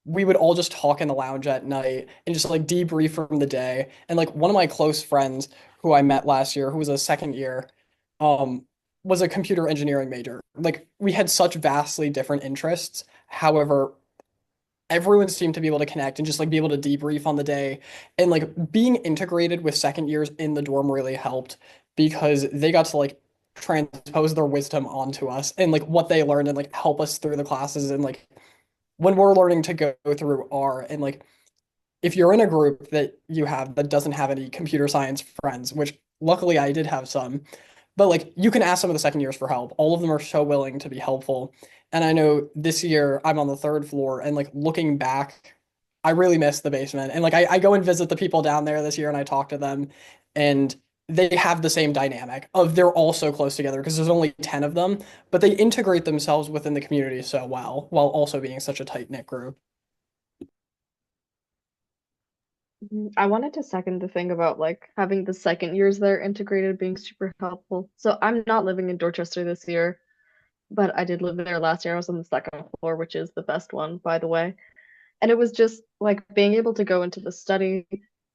G: we would all just talk in the lounge at night and just like debrief from the day. And like one of my close friends who I met last year, who was a second year, um, was a computer engineering major. Like we had such vastly different interests. However, everyone seemed to be able to connect and just like be able to debrief on the day. And like being integrated with second years in the dorm really helped because they got to like transpose their wisdom onto us and like what they learned and like help us through the classes and like when we're learning to go through R and like if you're in a group that you have that doesn't have any computer science friends, which luckily I did have some, but like you can ask some of the second years for help. All of them are so willing to be helpful. And I know this year I'm on the third floor and like looking back, I really miss the basement. And like I go and visit the people down there this year and I talk to them and they have the same dynamic of they're all so close together because there's only 10 of them, but they integrate themselves within the community so well while also being such a tight-knit group.
F: I wanted to second the thing about like having the second years there integrated being super helpful. So I'm not living in Dorchester this year, but I did live there last year. I was on the second floor, which is the best one, by the way. And it was just like being able to go into the study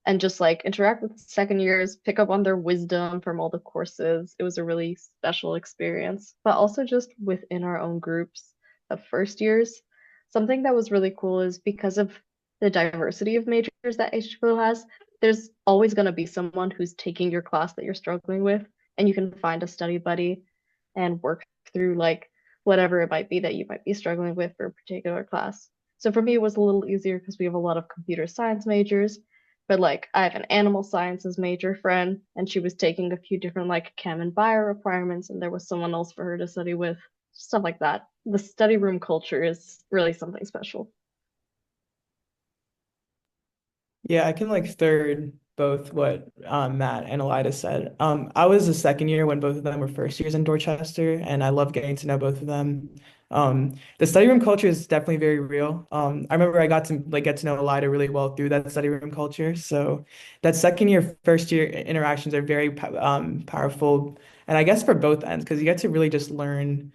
F: and just like interact with second years, pick up on their wisdom from all the courses. It was a really special experience, but also just within our own groups of first years. Something that was really cool is because of the diversity of majors that HFO has, there's always going to be someone who's taking your class that you're struggling with, and you can find a study buddy and work through like whatever it might be that you might be struggling with for a particular class. So for me, it was a little easier because we have a lot of computer science majors, but like I have an animal sciences major friend, and she was taking a few different like chem and bio requirements, and there was someone else for her to study with, stuff like that. The study room culture is really something special.
E: Yeah, I can like third both what Matt and Elida said. I was a second year when both of them were first years in Dorchester, and I love getting to know both of them. The study room culture is definitely very real. I remember I got to like get to know Elida really well through that study room culture. So that second year, first year interactions are very powerful, and I guess for both ends because you get to really just learn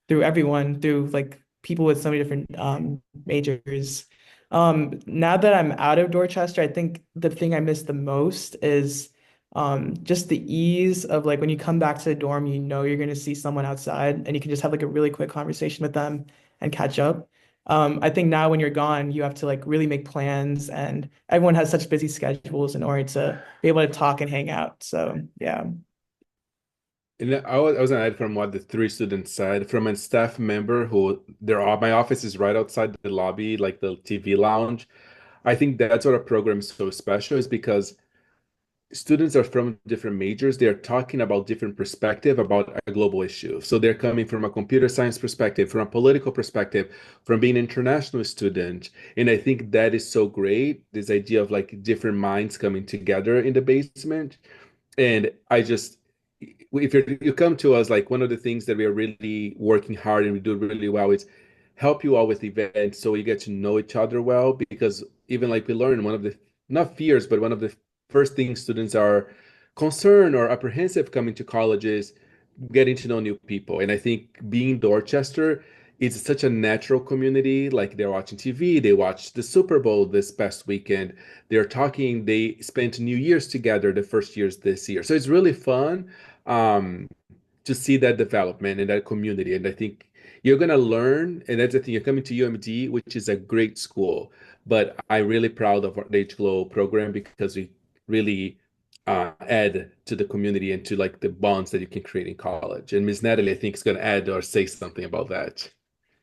E: through everyone, through like people with so many different majors. Now that I'm out of Dorchester, I think the thing I miss the most is just the ease of like when you come back to the dorm, you know you're gonna see someone outside and you can just have like a really quick conversation with them and catch up. I think now when you're gone, you have to like really make plans and everyone has such busy schedules in order to be able to talk and hang out. So yeah.
C: And I was gonna add from what the three students said, from a staff member who my office is right outside the lobby, like the TV lounge. I think that's what our program is so special, is because students are from different majors. They're talking about different perspective about a global issue. So they're coming from a computer science perspective, from a political perspective, from being an international student. And I think that is so great, this idea of like different minds coming together in the basement. And if you come to us, like one of the things that we are really working hard and we do really well is help you all with events so you get to know each other well. Because even like we learned, one of the, not fears, but one of the first things students are concerned or apprehensive coming to college is getting to know new people. And I think being Dorchester, it's such a natural community. Like they're watching TV, they watched the Super Bowl this past weekend. They're talking, they spent New Year's together the first years this year. So it's really fun um, to see that development and that community. And I think you're gonna learn, and that's the thing, you're coming to UMD, which is a great school. But I'm really proud of our HGLO program because we really add to the community and to like the bonds that you can create in college. And Ms. Natalie, I think, is going to add or say something about that.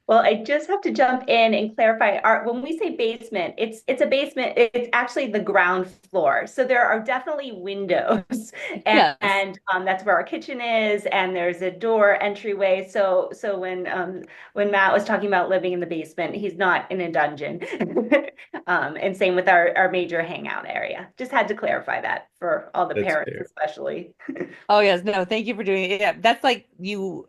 B: Well, I just have to jump in and clarify. When we say basement, it's a basement. It's actually the ground floor. So there are definitely windows, and,
A: Yes.
B: that's where our kitchen is, and there's a door entryway. So when Matt was talking about living in the basement, he's not in a dungeon. And same with our major hangout area. Just had to clarify that for all the
C: That's
B: parents,
C: fair.
B: especially.
A: Oh yes, no, thank you for doing it. Yeah, that's like you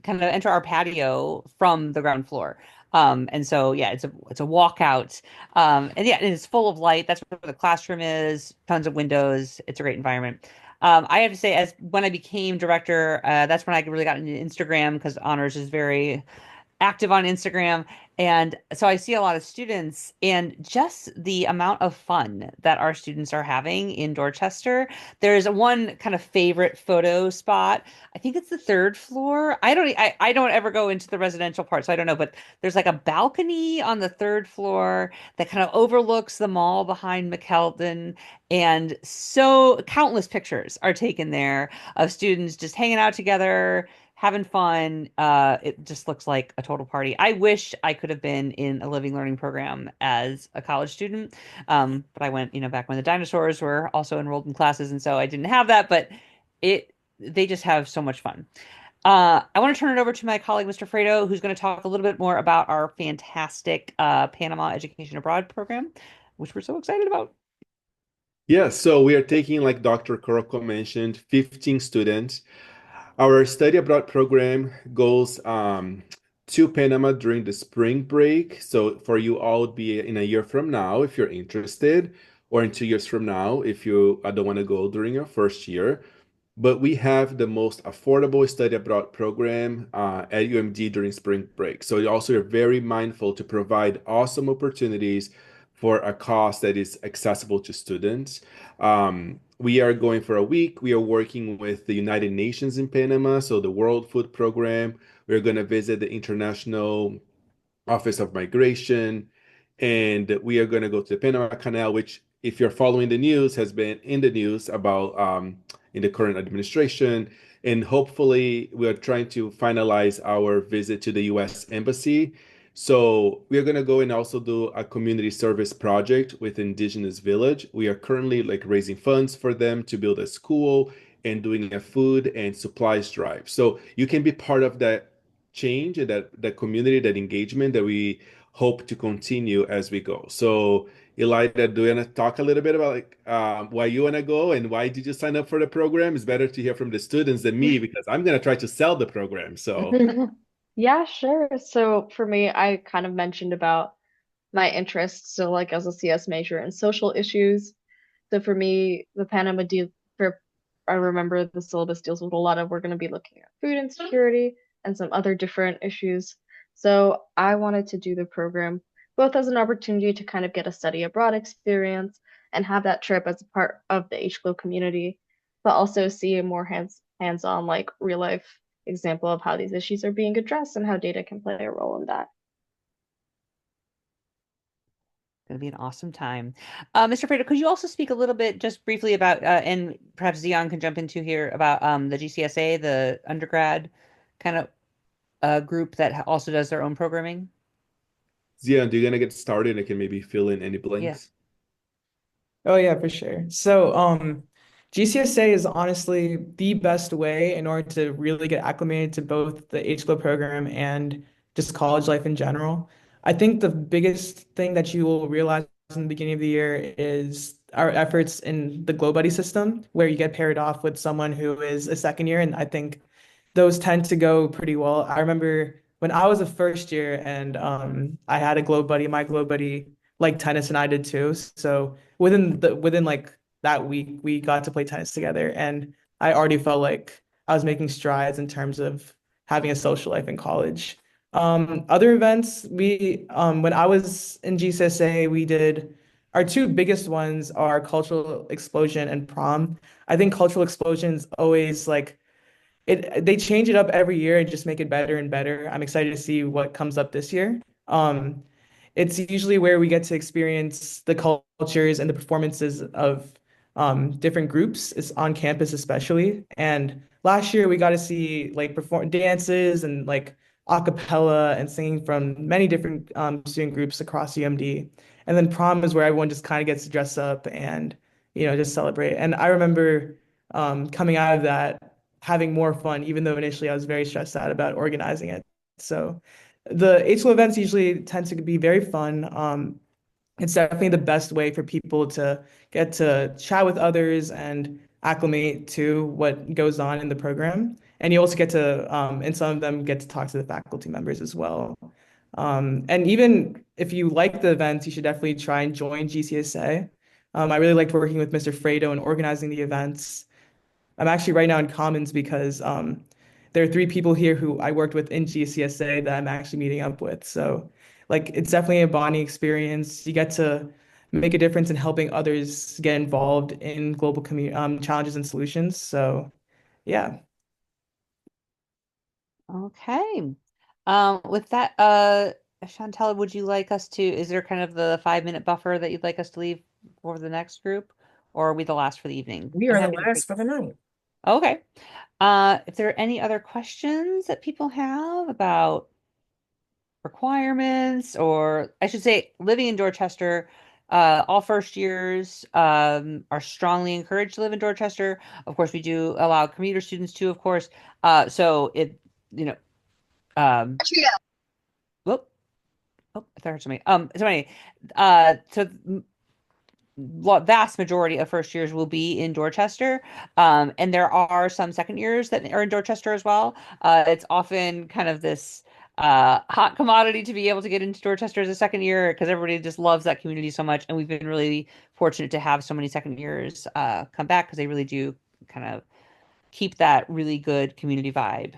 A: kind of enter our patio from the ground floor. And so yeah, it's a walkout. And yeah, it's full of light. That's where the classroom is, tons of windows. It's a great environment. I have to say, as when I became director, that's when I really got into Instagram because honors is very active on Instagram. And so I see a lot of students and just the amount of fun that our students are having in Dorchester. There's one kind of favorite photo spot. I think it's the third floor. I don't ever go into the residential part, so I don't know, but there's like a balcony on the third floor that kind of overlooks the mall behind McKeldin. And so countless pictures are taken there of students just hanging out together, having fun. It just looks like a total party. I wish I could have been in a living learning program as a college student. But I went, back when the dinosaurs were also enrolled in classes, and so I didn't have that, but they just have so much fun. I want to turn it over to my colleague, Mr. Fredo, who's going to talk a little bit more about our fantastic Panama Education Abroad program, which we're so excited about.
C: Yeah, so we are taking, like Dr. Kuroko mentioned, 15 students. Our study abroad program goes to Panama during the spring break. So for you all, would be in a year from now if you're interested, or in 2 years from now if you don't want to go during your first year. But we have the most affordable study abroad program at UMD during spring break. So also you're very mindful to provide awesome opportunities for a cost that is accessible to students. We are going for a week. We are working with the United Nations in Panama, so the World Food Program. We're going to visit the International Office of Migration, and we are going to go to the Panama Canal, which, if you're following the news, has been in the news about in the current administration. And hopefully, we are trying to finalize our visit to the U.S. Embassy. So we are going to go and also do a community service project with Indigenous Village. We are currently raising funds for them to build a school and doing a food and supplies drive. So you can be part of that change and that community, that engagement that we hope to continue as we go. So Elida, do you want to talk a little bit about why you want to go and why did you sign up for the program? It's better to hear from the students than me because I'm going to try to sell the program. So
F: Yeah, sure. So for me, I kind of mentioned about my interests. So like as a CS major in social issues. So for me, the Panama deal for I remember the syllabus deals with a lot of we're going to be looking at food insecurity and some other different issues. So I wanted to do the program both as an opportunity to kind of get a study abroad experience and have that trip as a part of the HGLO community, but also see a more hands-on like real life example of how these issues are being addressed and how data can play a role in that.
A: Going to be an awesome time. Mr. Prater, could you also speak a little bit, just briefly about, and perhaps Zion can jump into here about the GCSA, the undergrad kind of group that also does their own programming?
C: Zion, do you going to get started? I can maybe fill in any blanks.
E: Oh yeah, for sure. So GCSA is honestly the best way in order to really get acclimated to both the HGLO program and just college life in general. I think the biggest thing that you will realize in the beginning of the year is our efforts in the Glow Buddy system, where you get paired off with someone who is a second year, and I think those tend to go pretty well. I remember when I was a first year and I had a Glow Buddy, my Glow Buddy liked tennis and I did too. So within like that week, we got to play tennis together, and I already felt like I was making strides in terms of having a social life in college. Other events, we when I was in GCSA, we did our two biggest ones are Cultural Explosion and Prom. I think Cultural Explosion is always like they change it up every year and just make it better and better. I'm excited to see what comes up this year. It's usually where we get to experience the cultures and the performances of different groups. It's on campus especially. And last year we got to see like perform dances and like a cappella and singing from many different student groups across UMD. And then prom is where everyone just kind of gets to dress up and just celebrate. And I remember coming out of that having more fun, even though initially I was very stressed out about organizing it. So the HLO events usually tend to be very fun. It's definitely the best way for people to get to chat with others and acclimate to what goes on in the program. And you also get to, and some of them get to talk to the faculty members as well. And even if you like the events, you should definitely try and join GCSA. I really liked working with Mr. Fredo and organizing the events. I'm actually right now in Commons because there are three people here who I worked with in GCSA that I'm actually meeting up with. So like it's definitely a bonding experience. You get to make a difference in helping others get involved in global community challenges and solutions. So yeah.
A: Okay. With that, Chantel, would you like us to, is there kind of the 5 minute buffer that you'd like us to leave for the next group? Or are we the last for the evening?
D: We
A: I'm
D: are the
A: happy to
D: last
A: take.
D: for the night.
A: Okay. If there are any other questions that people have about requirements, or I should say living in Dorchester, all first years are strongly encouraged to live in Dorchester. Of course, we do allow commuter students too, of course. So it, you know, um, whoop, oh, I thought I heard somebody. So anyway, so vast majority of first years will be in Dorchester. And there are some second years that are in Dorchester as well. It's often kind of this hot commodity to be able to get into Dorchester as a second year because everybody just loves that community so much. And we've been really fortunate to have so many second years come back because they really do kind of keep that really good community vibe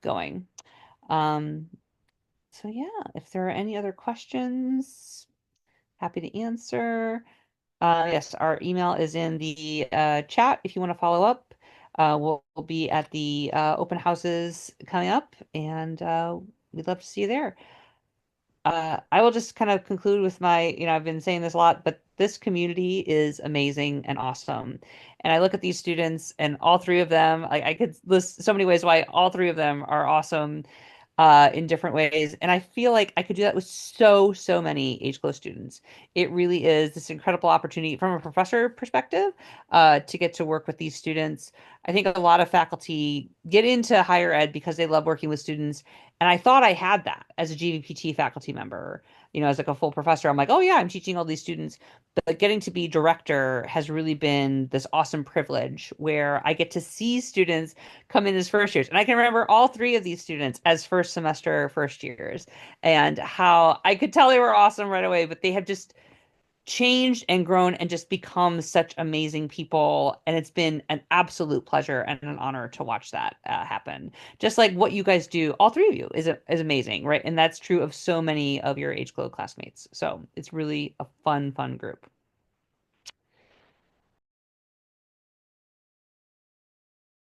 A: going. Um, so yeah, if there are any other questions, happy to answer. Yes, our email is in the chat if you want to follow up. We'll be at the open houses coming up, and we'd love to see you there. I will just kind of conclude with my, I've been saying this a lot, but this community is amazing and awesome. And I look at these students, and all three of them, I could list so many ways why all three of them are awesome in different ways. And I feel like I could do that with so many HGLO students. It really is this incredible opportunity from a professor perspective to get to work with these students. I think a lot of faculty get into higher ed because they love working with students. And I thought I had that as a GVPT faculty member, as like a full professor. I'm like, oh yeah, I'm teaching all these students. But getting to be director has really been this awesome privilege where I get to see students come in as first years. And I can remember all three of these students as first semester first years and how I could tell they were awesome right away, but they have just changed and grown and just become such amazing people. And it's been an absolute pleasure and an honor to watch that happen. Just like what you guys do, all three of you is amazing, right? And that's true of so many of your HGLO classmates. So it's really a fun group.